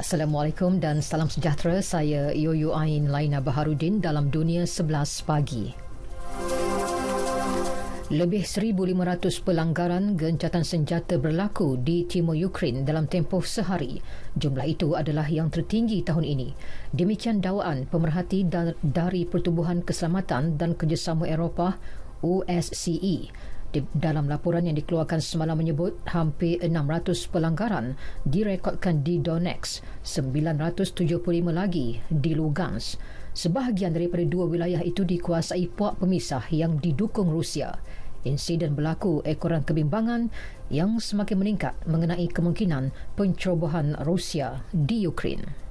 Assalamualaikum dan salam sejahtera. Saya Yoyo Ain Laina Baharudin dalam Dunia 11 Pagi. Lebih 1,500 pelanggaran gencatan senjata berlaku di timur Ukraine dalam tempoh sehari. Jumlah itu adalah yang tertinggi tahun ini. Demikian dakwaan pemerhati dari Pertubuhan Keselamatan dan Kerjasama Eropah OSCE. Dalam laporan yang dikeluarkan semalam menyebut hampir 600 pelanggaran direkodkan di Donetsk, 975 lagi di Lugansk. Sebahagian daripada dua wilayah itu dikuasai puak pemisah yang didukung Rusia. Insiden berlaku ekoran kebimbangan yang semakin meningkat mengenai kemungkinan pencerobohan Rusia di Ukraine.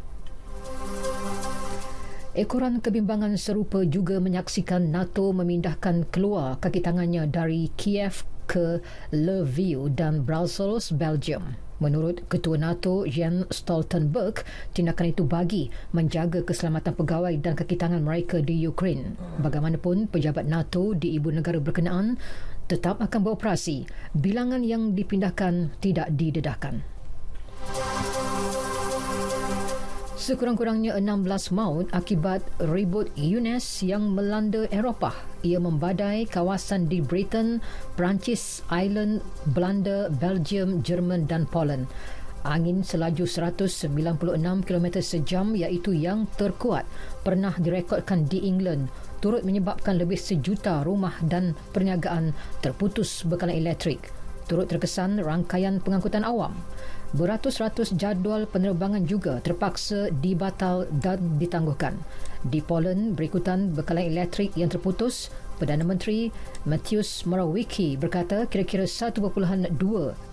Ekoran kebimbangan serupa juga menyaksikan NATO memindahkan keluar kaki tangannya dari Kiev ke Lviv dan Brussels, Belgium. Menurut Ketua NATO Jens Stoltenberg, tindakan itu bagi menjaga keselamatan pegawai dan kaki tangan mereka di Ukraine. Bagaimanapun, pejabat NATO di ibu negara berkenaan tetap akan beroperasi. Bilangan yang dipindahkan tidak didedahkan. Sekurang-kurangnya 16 maut akibat ribut UNES yang melanda Eropah. Ia membadai kawasan di Britain, Perancis, Ireland, Belanda, Belgium, Jerman dan Poland. Angin selaju 196 km sejam iaitu yang terkuat pernah direkodkan di England turut menyebabkan lebih 1 juta rumah dan perniagaan terputus bekalan elektrik. Turut terkesan rangkaian pengangkutan awam. Beratus-ratus jadual penerbangan juga terpaksa dibatal dan ditangguhkan. Di Poland, berikutan bekalan elektrik yang terputus, Perdana Menteri Mateusz Morawiecki berkata kira-kira 1.2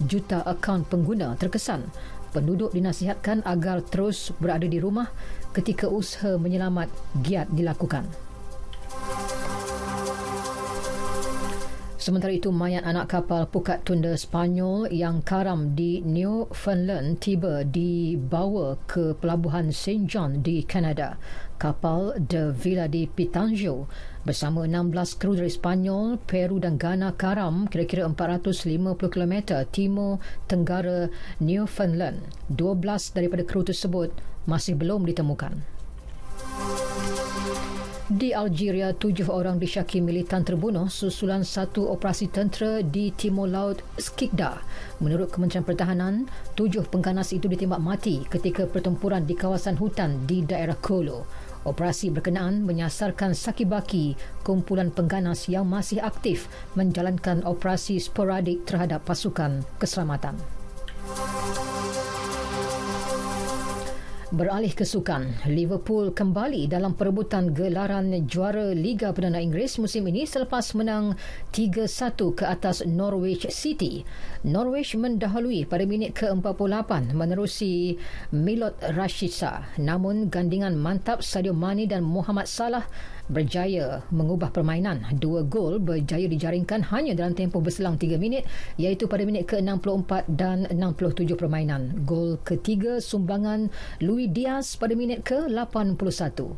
juta akaun pengguna terkesan. Penduduk dinasihatkan agar terus berada di rumah ketika usaha menyelamat giat dilakukan. Sementara itu, mayat anak kapal pukat tunda Sepanyol yang karam di Newfoundland tiba dibawa ke pelabuhan St. John di Kanada. Kapal The Villa di Pitanjo bersama 16 kru dari Sepanyol, Peru dan Ghana karam kira-kira 450 km timur tenggara Newfoundland. 12 daripada kru tersebut masih belum ditemukan. Di Algeria, 7 orang disyaki militan terbunuh susulan satu operasi tentera di Timur Laut Skikda. Menurut Kementerian Pertahanan, 7 pengganas itu ditembak mati ketika pertempuran di kawasan hutan di daerah Kolo. Operasi berkenaan menyasarkan Sakibaki, kumpulan pengganas yang masih aktif menjalankan operasi sporadik terhadap pasukan keselamatan. Beralih ke sukan, Liverpool kembali dalam perebutan gelaran juara Liga Perdana Inggeris musim ini selepas menang 3-1 ke atas Norwich City. Norwich mendahului pada minit ke-48 menerusi Milot Rashica. Namun gandingan mantap Sadio Mane dan Mohamed Salah berjaya mengubah permainan. 2 gol berjaya dijaringkan hanya dalam tempoh berselang 3 minit iaitu pada minit ke-64 dan 67 permainan. Gol ketiga sumbangan Luis Diaz pada minit ke-81.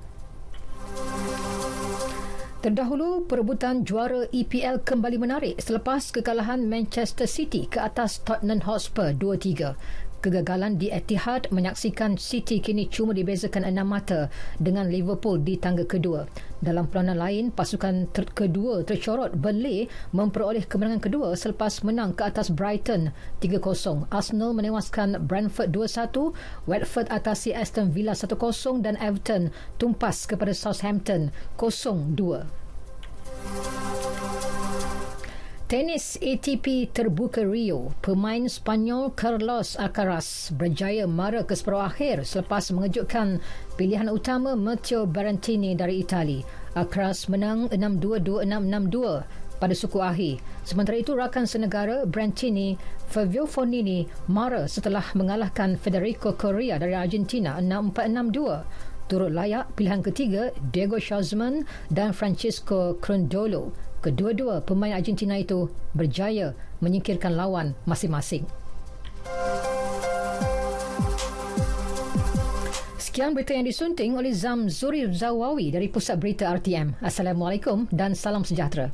Terdahulu, perebutan juara EPL kembali menarik selepas kekalahan Manchester City ke atas Tottenham Hotspur 2-3. Kegagalan di Etihad menyaksikan City kini cuma dibezakan 6 mata dengan Liverpool di tangga kedua. Dalam peranan lain, pasukan kedua tercorot Burnley memperoleh kemenangan kedua selepas menang ke atas Brighton 3-0. Arsenal menewaskan Brentford 2-1, Watford atasi Aston Villa 1-0 dan Everton tumpas kepada Southampton 0-2. Tenis ATP Terbuka Rio, pemain Sepanyol Carlos Alcaraz berjaya mara ke separuh akhir selepas mengejutkan pilihan utama Matteo Berrettini dari Itali. Alcaraz menang 6-2, 2-6, 6-2 pada suku akhir. Sementara itu, rakan senegara Berrettini, Fabio Fognini, mara setelah mengalahkan Federico Coria dari Argentina 6-4, 6-2. Turut layak pilihan ketiga Diego Schwartzman dan Francisco Crondolo. Kedua-dua pemain Argentina itu berjaya menyingkirkan lawan masing-masing. Sekian berita yang disunting oleh Zamzuri Zawawi dari Pusat Berita RTM. Assalamualaikum dan salam sejahtera.